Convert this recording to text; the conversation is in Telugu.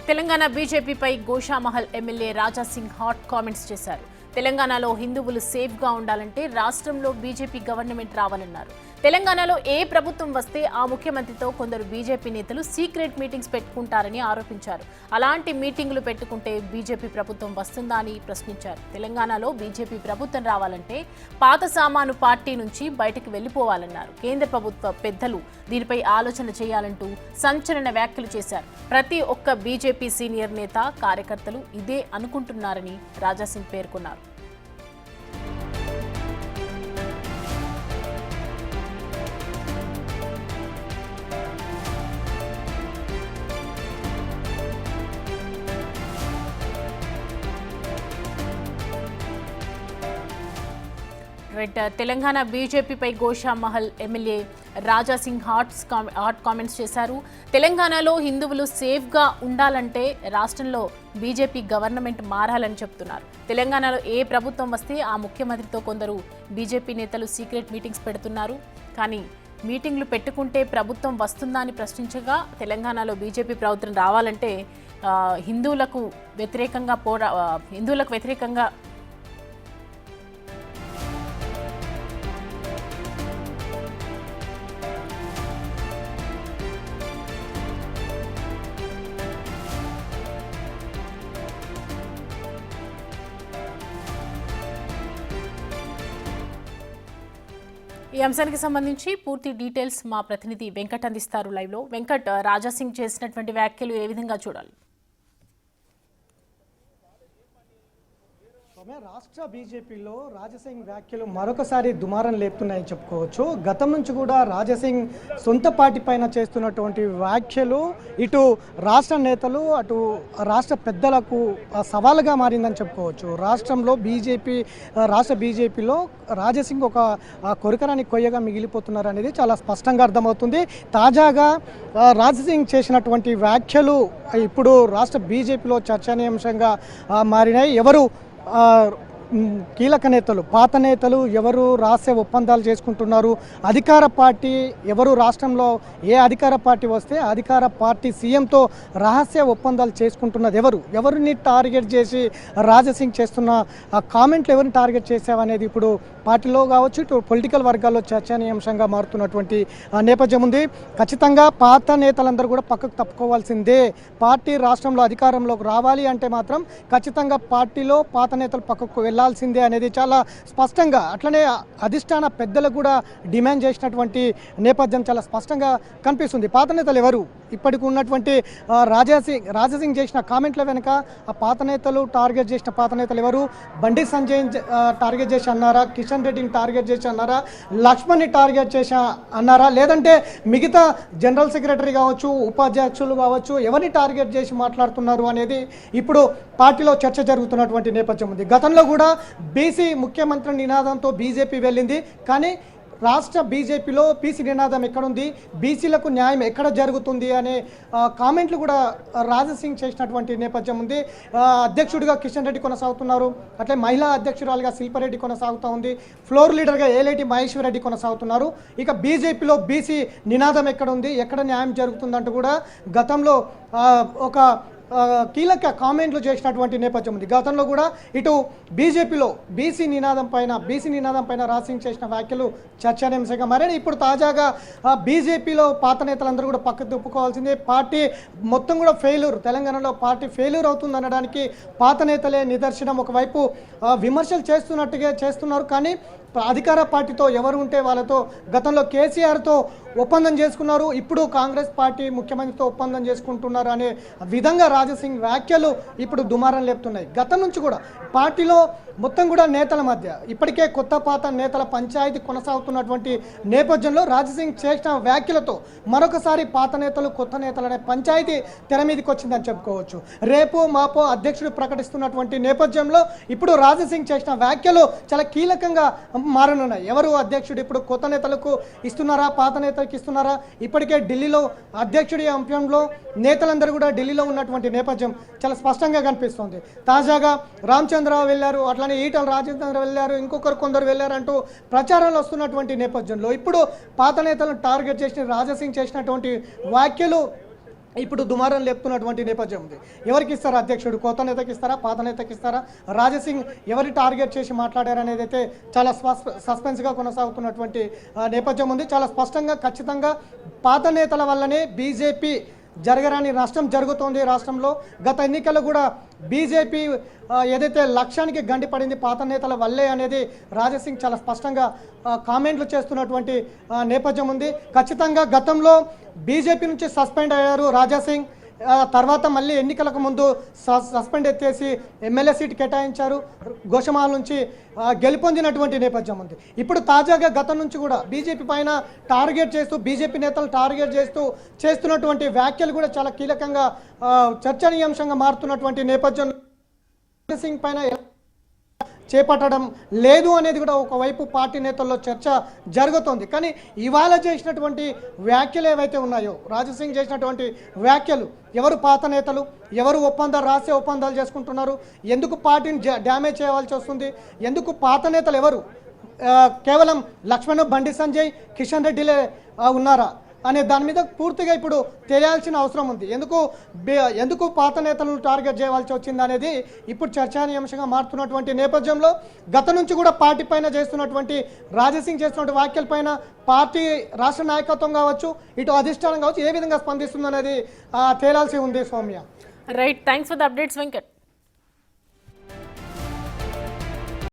తెలంగాణ బీజేపీపై Goshamahal MLA Raja Singh hot comments చేశారు. తెలంగాణలో హిందువులు సేఫ్గా ఉండాలంటే రాష్ట్రంలో బీజేపీ గవర్నమెంట్ రావాలన్నారు. తెలంగాణలో ఏ ప్రభుత్వం వస్తే ఆ ముఖ్యమంత్రితో కొందరు బీజేపీ నేతలు సీక్రెట్ మీటింగ్స్ పెట్టుకుంటారని ఆరోపించారు. అలాంటి మీటింగులు పెట్టుకుంటే బీజేపీ ప్రభుత్వం వస్తుందా అని ప్రశ్నించారు. తెలంగాణలో బీజేపీ ప్రభుత్వం రావాలంటే పాత సామాను పార్టీ నుంచి బయటకు వెళ్లిపోవాలన్నారు. కేంద్ర ప్రభుత్వ పెద్దలు దీనిపై ఆలోచన చేయాలంటూ సంచలన వ్యాఖ్యలు చేశారు. ప్రతి ఒక్క బీజేపీ సీనియర్ నేత కార్యకర్తలు ఇదే అనుకుంటున్నారని రాజాసింగ్ పేర్కొన్నారు. తెలంగాణ బీజేపీపై Goshamahal MLA Raja Singh hot comments చేశారు. తెలంగాణలో హిందువులు సేఫ్గా ఉండాలంటే రాష్ట్రంలో బీజేపీ గవర్నమెంట్ మారాలని చెప్తున్నారు. తెలంగాణలో ఏ ప్రభుత్వం వస్తే ఆ ముఖ్యమంత్రితో కొందరు బీజేపీ నేతలు సీక్రెట్ మీటింగ్స్ పెడుతున్నారు. కానీ మీటింగ్లు పెట్టుకుంటే ప్రభుత్వం వస్తుందా అని ప్రశ్నించగా తెలంగాణలో బీజేపీ ప్రభుత్వం రావాలంటే హిందువులకు వ్యతిరేకంగా ఈ అంశానికి సంబంధించి పూర్తి డీటెయిల్స్ మా ప్రతినిధి వెంకట్ అందిస్తారు లైవ్లో. వెంకట్, రాజాసింగ్ చేసినటువంటి వ్యాఖ్యలు ఏ విధంగా చూడాలి? రాష్ట్ర బీజేపీలో రాజాసింగ్ వ్యాఖ్యలు మరొకసారి దుమారం లేపుతున్నాయని చెప్పుకోవచ్చు. గతం నుంచి కూడా రాజాసింగ్ సొంత పార్టీ పైన చేస్తున్నటువంటి వ్యాఖ్యలు ఇటు రాష్ట్ర నేతలు అటు రాష్ట్ర పెద్దలకు సవాలుగా మారిందని చెప్పుకోవచ్చు. రాష్ట్రంలో రాష్ట్ర బీజేపీలో రాజాసింగ్ ఒక కొరకరాని కొయ్యగా మిగిలిపోతున్నారు అనేది చాలా స్పష్టంగా అర్థమవుతుంది. తాజాగా రాజాసింగ్ చేసినటువంటి వ్యాఖ్యలు ఇప్పుడు రాష్ట్ర బీజేపీలో చర్చనీయాంశంగా మారినాయి. ఎవరు కీలక నేతలు, పాత నేతలు ఎవరు రహస్య ఒప్పందాలు చేసుకుంటున్నారు, అధికార పార్టీ ఎవరు, రాష్ట్రంలో ఏ అధికార పార్టీ వస్తే అధికార పార్టీ సీఎంతో రహస్య ఒప్పందాలు చేసుకుంటున్నది ఎవరిని టార్గెట్ చేసి రాజాసింగ్ చేస్తున్న కామెంట్లు ఎవరిని టార్గెట్ చేసావనేది ఇప్పుడు పార్టీలో కావచ్చు ఇటు పొలిటికల్ వర్గాల్లో చర్చనీయాంశంగా మారుతున్నటువంటి నేపథ్యం ఉంది. ఖచ్చితంగా పాత నేతలందరూ కూడా పక్కకు తప్పుకోవాల్సిందే. పార్టీ రాష్ట్రంలో అధికారంలోకి రావాలి అంటే మాత్రం ఖచ్చితంగా పార్టీలో పాత నేతలు పక్కకు వెళ్లాల్సిందే అనేది చాలా స్పష్టంగా, అట్లనే అధిష్టాన పెద్దలకు కూడా డిమాండ్ చేసినటువంటి నేపథ్యం చాలా స్పష్టంగా కనిపిస్తుంది. పాత నేతలు ఎవరు, ఇప్పటికి ఉన్నటువంటి రాజాసింగ్ చేసిన కామెంట్ల వెనుక ఆ పాత నేతలు టార్గెట్ చేసిన పాత నేతలు ఎవరు? బండి సంజయ్ టార్గెట్ చేసి అన్నారా, కిషన్ రెడ్డిని టార్గెట్ చేసి అన్నారా, లక్ష్మణ్ని టార్గెట్ చేసి అన్నారా, లేదంటే మిగతా జనరల్ సెక్రటరీ కావచ్చు, ఉపాధ్యక్షులు కావచ్చు, ఎవరిని టార్గెట్ చేసి మాట్లాడుతున్నారు అనేది ఇప్పుడు పార్టీలో చర్చ జరుగుతున్నటువంటి నేపథ్యం ఉంది. గతంలో కూడా బీసీ ముఖ్యమంత్రి నినాదంతో బీజేపీ వెళ్ళింది. కానీ రాష్ట్ర బీజేపీలో బీసీ నినాదం ఎక్కడుంది, బీసీలకు న్యాయం ఎక్కడ జరుగుతుంది అనే కామెంట్లు కూడా రాజాసింగ్ చేసినటువంటి నేపథ్యం ఉంది. అధ్యక్షుడిగా కిషన్ రెడ్డి కొనసాగుతున్నారు, అట్లే మహిళా అధ్యక్షురాలుగా శిల్పారెడ్డి కొనసాగుతూ ఉంది, ఫ్లోర్ లీడర్గా ఏలేటి మహేశ్వర్ రెడ్డి కొనసాగుతున్నారు. ఇక బీజేపీలో బీసీ నినాదం ఎక్కడుంది, ఎక్కడ న్యాయం జరుగుతుందంటూ కూడా గతంలో ఒక కీలక కామెంట్లు చేసినటువంటి నేపథ్యం ఉంది. గతంలో కూడా ఇటు బీజేపీలో బీసీ నినాదం పైన రాజాసింగ్ చేసిన వ్యాఖ్యలు చర్చనీయాంశంగా మారాయి. ఇప్పుడు తాజాగా బీజేపీలో పాత నేతలందరూ కూడా పక్కకు తిప్పుకోవాల్సిందే. పార్టీ మొత్తం కూడా తెలంగాణలో పార్టీ ఫెయిల్యూర్ అవుతుంది అనడానికి పాత నేతలే నిదర్శనం. ఒకవైపు విమర్శలు చేస్తున్నారు, కానీ అధికార పార్టీతో ఎవరు ఉంటే వాళ్ళతో గతంలో కేసీఆర్తో ఒప్పందం చేసుకున్నారు, ఇప్పుడు కాంగ్రెస్ పార్టీ ముఖ్యమంత్రితో ఒప్పందం చేసుకుంటున్నారు అనే విధంగా రాజాసింగ్ వ్యాఖ్యలు ఇప్పుడు దుమారం లేపుతున్నాయి. గతం నుంచి కూడా పార్టీలో మొత్తం కూడా నేతల మధ్య ఇప్పటికే కొత్త పాత నేతల పంచాయతీ కొనసాగుతున్నటువంటి నేపథ్యంలో రాజాసింగ్ చేసిన వ్యాఖ్యలతో మరొకసారి పాత నేతలు కొత్త నేతలు అనే పంచాయతీ తెర మీదకి వచ్చిందని చెప్పుకోవచ్చు. రేపు మాపో అధ్యక్షుడు ప్రకటిస్తున్నటువంటి నేపథ్యంలో ఇప్పుడు రాజాసింగ్ చేసిన వ్యాఖ్యలు చాలా కీలకంగా మారనున్నాయి. ఎవరు అధ్యక్షుడు, ఇప్పుడు కొత్త నేతలకు ఇస్తున్నారా, పాత నేతలకు ఇస్తున్నారా? ఇప్పటికే ఢిల్లీలో అధ్యక్షుడి అంశంలో నేతలందరూ కూడా ఢిల్లీలో ఉన్నటువంటి నేపథ్యం చాలా స్పష్టంగా కనిపిస్తోంది. తాజాగా రామచంద్రరావు వెళ్ళారు, అట్లానే ఈటల రాజేంద్ర వెళ్ళారు, కొందరు వెళ్ళారంటూ ప్రచారాలు వస్తున్నటువంటి నేపథ్యంలో ఇప్పుడు పాత నేతలను టార్గెట్ చేసి రాజాసింగ్ చేసినటువంటి వ్యాఖ్యలు ఇప్పుడు దుమారం లేపుతున్నటువంటి నేపథ్యం ఉంది. ఎవరికి ఇస్తారా అధ్యక్షుడు? కొత్త నేతకి ఇస్తారా, పాత నేతకి ఇస్తారా? రాజాసింగ్ ఎవరి టార్గెట్ చేసి మాట్లాడారు అనేది అయితే చాలా సస్పెన్స్గా కొనసాగుతున్నటువంటి నేపథ్యం ఉంది. చాలా స్పష్టంగా ఖచ్చితంగా పాత నేతల వల్లనే బీజేపీ జరగరాని నష్టం జరుగుతోంది రాష్ట్రంలో. గత ఎన్నికల్లో కూడా బీజేపీ ఏదైతే లక్ష్యానికి గండిపడింది పాత నేతల వల్లే అనేది రాజాసింగ్ చాలా స్పష్టంగా కామెంట్లు చేస్తున్నటువంటి నేపథ్యం ఉంది. ఖచ్చితంగా గతంలో బీజేపీ నుంచి సస్పెండ్ అయ్యారు రాజాసింగ్. తర్వాత మళ్ళీ ఎన్నికలకు ముందు సస్పెండ్ ఎత్తేసి ఎమ్మెల్యే సీట్ కేటాయించారు. గోషమాల నుంచి గెలుపొందినటువంటి నేపథ్యం ఉంది. ఇప్పుడు తాజాగా గతం నుంచి కూడా బీజేపీ పైన టార్గెట్ చేస్తూ, బీజేపీ నేతలు టార్గెట్ చేస్తూ చేస్తున్నటువంటి వ్యాఖ్యలు కూడా చాలా కీలకంగా చర్చనీయాంశంగా మారుతున్నటువంటి నేపథ్యం. సింగ్ పైన చేపట్టడం లేదు అనేది కూడా ఒకవైపు పార్టీ నేతల్లో చర్చ జరుగుతోంది. కానీ ఇవాళ చేసినటువంటి వ్యాఖ్యలు ఏవైతే ఉన్నాయో, రాజాసింగ్ చేసినటువంటి వ్యాఖ్యలు, ఎవరు పాత నేతలు, ఎవరు రాసే ఒప్పందాలు చేసుకుంటున్నారు, ఎందుకు పార్టీని డ్యామేజ్ చేయవలసి వస్తుంది, ఎందుకు పాత నేతలు ఎవరు, కేవలం లక్ష్మణ్, బండి సంజయ్, కిషన్ రెడ్డిలే ఉన్నారా అనే దాని మీద పూర్తిగా ఇప్పుడు తెలియాల్సిన అవసరం ఉంది. ఎందుకు పాత నేతలను టార్గెట్ చేయవలసి వచ్చింది అనేది ఇప్పుడు చర్చనీయాంశంగా మారుతున్నటువంటి నేపథ్యంలో గత నుంచి కూడా పార్టీ పైన చేస్తున్నటువంటి రాజాసింగ్ చేస్తున్నటువంటి వ్యాఖ్యలపైన పార్టీ రాష్ట్ర నాయకత్వం కావచ్చు, ఇటు అధిష్టానం కావచ్చు, ఏ విధంగా స్పందిస్తుంది అనేది తేలాల్సి ఉంది. Soumya, right, thanks for the updates Venkat.